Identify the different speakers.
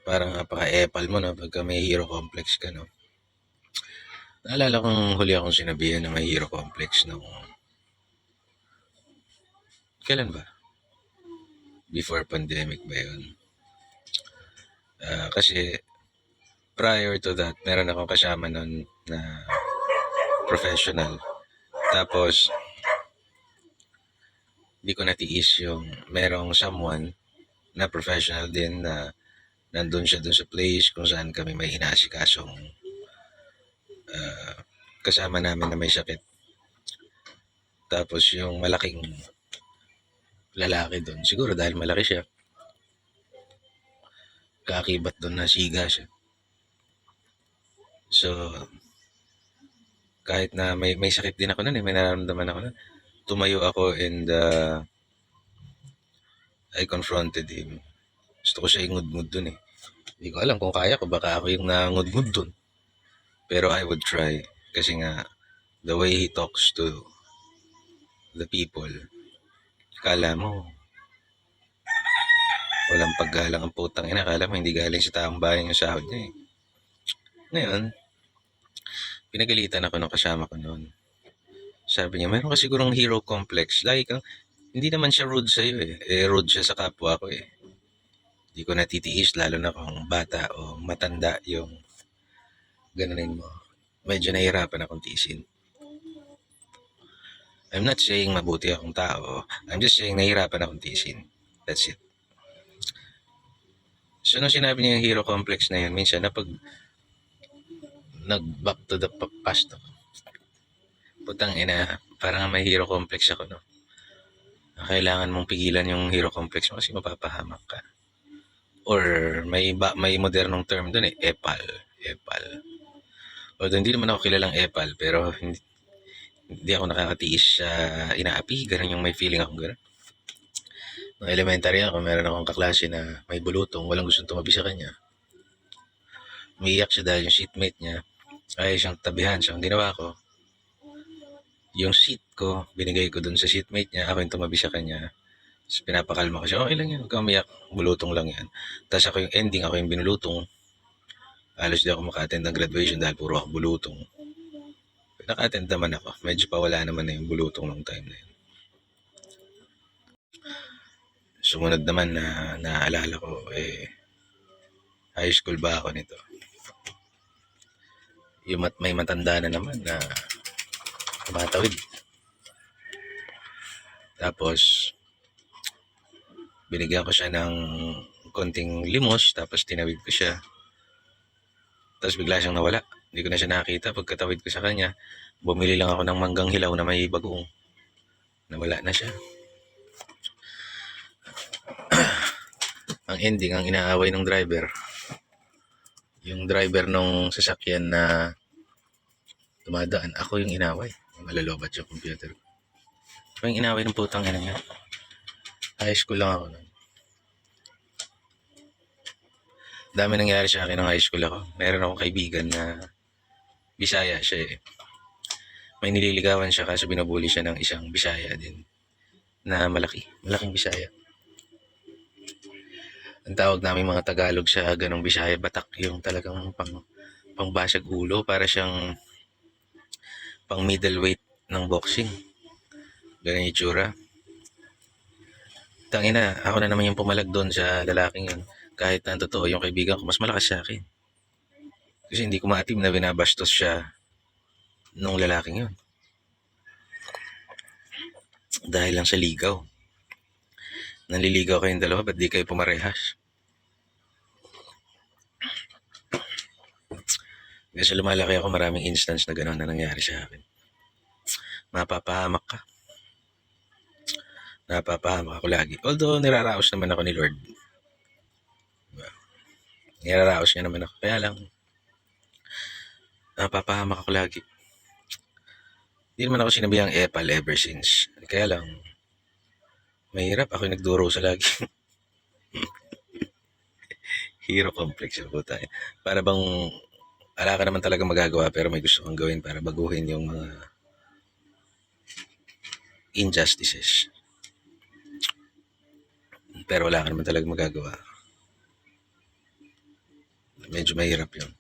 Speaker 1: Parang napaka-epal mo, no? Pagka may hero complex ka, no? Naalala kong huli akong sinabihan na may hero complex nung... Kailan ba? Before pandemic ba yun? Kasi prior to that, meron akong kasama nun na professional. Tapos, di ko natiis yung merong someone na professional din na nandun siya dun sa place kung saan kami may inaasikasong kasama namin na may sakit. Tapos yung malaking lalaki dun, siguro dahil malaki siya, kaakibat dun na siga siya. So, kahit na may sakit din ako nun may nararamdaman ako nun, tumayo ako and I confronted him. Gusto ko siya ingud-ngud dun eh. Hindi ko alam kung kaya ko, baka ako yung nangud-ngud dun. Pero I would try. Kasi nga, the way he talks to the people, kala mo, walang paggalang ang putang ina. Kala mo hindi galing sa taong bayan yung sahod niya eh. Ngayon, pinagalitan ako ng kasama ko noon. Sabi niya, meron ka sigurong hero complex. Lagi kang, hindi naman siya rude sa'yo eh. Rude siya sa kapwa ko eh. Hindi ko natitiis, lalo na kung bata o matanda yung ganunin mo. Medyo nahihirapan akong tiisin. I'm not saying mabuti akong tao. I'm just saying nahihirapan akong tiisin. That's it. So, nung sinabi niya yung hero complex na yun, minsan na pag nag-back to the past ako, putang ina, parang may hero complex ako, no? Kailangan mong pigilan yung hero complex mo kasi mapapahamak ka. Or may modernong term doon eh, epal. Although hindi naman ako kilalang epal, pero hindi ako nakakatiis sa inaapi. Ganun yung may feeling akong ganun. Nung elementary ako, meron akong kaklase na may bulutong, walang gustong tumabi sa kanya. Umiiyak siya dahil yung seatmate niya ay siyang tabihan. So, ang ginawa ko, yung seat ko, binigay ko dun sa seatmate niya, ako yung tumabi sa kanya. Tapos pinapakalma ko siya, okay lang yan, huwag kang umiyak, bulutong lang yan. Tapos ako yung ending, ako yung binulutong. Halos di ako maka-attend ng graduation dahil puro ako bulutong. Naka-attend naman ako, medyo pawala naman na yung bulutong nung time na yun. Sumunod naman na naalala ko, high school ba ako nito? Yung may matanda na naman na tumatawid. Tapos, binigyan ko siya ng konting limos, tapos tinawid ko siya. Tapos bigla siyang nawala. Hindi ko na siya nakita. Pagkatawid ko sa kanya, bumili lang ako ng manggang hilaw na may bagoong. Nawala na siya. Ang ending, ang inaaway ng driver. Yung driver nung sasakyan na dumadaan, ako yung inaway. Malalobat yung computer. Ako yung inaway ng putang ina niya. High school lang ako nun. Dami nangyari sa akin ng high school ako. Meron akong kaibigan na Bisaya siya eh. May nililigawan siya kasi binubuli siya ng isang Bisaya din na malaking Bisaya. Ang tawag namin mga Tagalog sa ganong Bisaya, batak, yung talagang pangbasag ulo, para siyang pang middleweight ng boxing. Ganun yung itsura. Tangina, ako na naman yung pumalag doon sa lalaking yun. Kahit na totoo yung kaibigan ko, mas malakas sa akin. Kasi hindi ko maatim na binabastos siya nung lalaking yun. Dahil lang sa ligaw. Nanliligaw kayong dalawa, ba't di kayo pumarehas? Kasi lumalaki ako, maraming instance na gano'n na nangyari sa akin. Mapapahamak ka. Napapahamak ako lagi. Although, niraraos naman ako ni Lord. Niraraos niya naman ako. Kaya lang, napapahamak ako lagi. Hindi naman ako sinabihang epal ever since. Kaya lang, mahirap. Ako yung nagduro sa lagi. Hero complex yung puta. Para bang, wala ka naman talaga magagawa pero may gusto kang gawin para baguhin yung mga injustices. Pero wala ka naman talaga magagawa. Medyo mahirap yun.